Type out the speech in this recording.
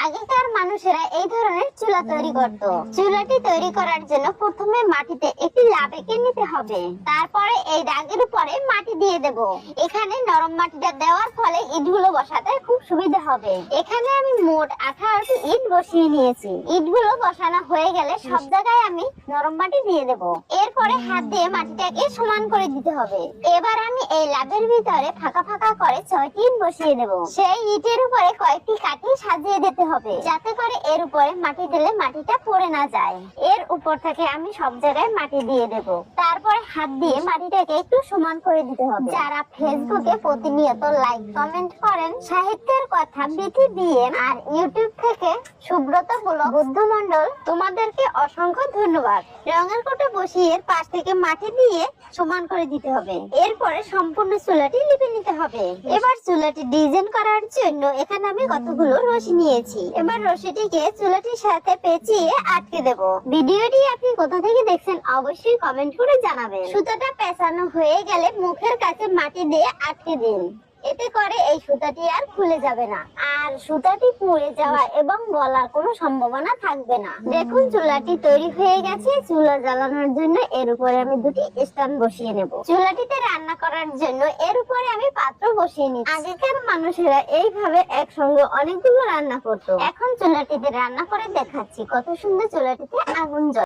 আগেকার মানুষেরা এই ধরনের চুলা তৈরি করত। চুলাটি তৈরি করার জন্য প্রথমে মাটিতে একটি লাব এঁকে নিতে হবে, তারপরে এই দাগের উপরে মাটি দিয়ে দেব। এখানে নরম মাটিটা দেওয়ার ফলে ইটগুলো বসাতে খুব সুবিধা হবে। এখানে আমি মোট 18টি ইট বসিয়ে নিয়েছি। ইটগুলো বসানো হয়ে গেলে সব জায়গায় আমি নরম মাটি দিয়ে দেব। এরপরে হাত দিয়ে মাটিটাকে সমান করে দিতে হবে। এবার আমি এই লাবের ভিতরে ফাঁকা ফাঁকা করে 6টি ইট বসিয়ে দেব। সেই ইটের উপরে কয়েকটি কাঠি সাজিয়ে দিতে হবে, যাতে করে এর উপরে মাটি দিলে মাটিটা পড়ে না যায়। এর উপর থেকে আমি সব জায়গায় মাটি দিয়ে দেব। তারপরে হাত দিয়ে মাটিটাকে একটু সমান করে দিতে হবে। যারা ফেসবুকে প্রতিনিয়ত লাইক কমেন্ট করেন সাহিত্যের কথা বিথি বিএম আর ইউটিউব থেকে সুব্রত বুদ্ধ মন্ডল, তোমাদেরকে অসংখ্য ধন্যবাদ। রঙের কোটা বসিয়ে পাশ থেকে মাটি দিয়ে সমান করে দিতে হবে। এরপরে সম্পূর্ণ চুলাটি লিপে নিতে হবে। এবার চুলাটি ডিজাইন করার জন্য এখানে আমি কতগুলো রশি নিয়েছি। এবার রশিটিকে চুলাটির সাথে পেঁচিয়ে আটকে দেব। ভিডিওটি আপনি কোথা থেকে দেখছেন অবশ্যই কমেন্ট করে জানাবেন। সুতাটা পেঁচানো হয়ে গেলে মুখের কাছে মাটি দিয়ে আটকে দিন। এতে করে এই সুতাটি আর খুলে যাবে না, আর সুতাটি পুড়ে যাওয়া এবং গলার কোনো সম্ভাবনা থাকবে না। দেখুন চুলাটি তৈরি হয়ে গেছে। চুলা জ্বালানোর জন্য এর উপরে আমি দুটি স্ট্যান্ড বসিয়ে নেব। চুলাটিতে রান্না করার জন্য এর উপরে আমি পাত্র বসিয়ে নিই। আগেকার মানুষেরা এইভাবে একসঙ্গে অনেকগুলো রান্না করতো। এখন চুলাটিতে রান্না করে দেখাচ্ছি কত সুন্দর চুলাটিতে আগুন জ্বলে।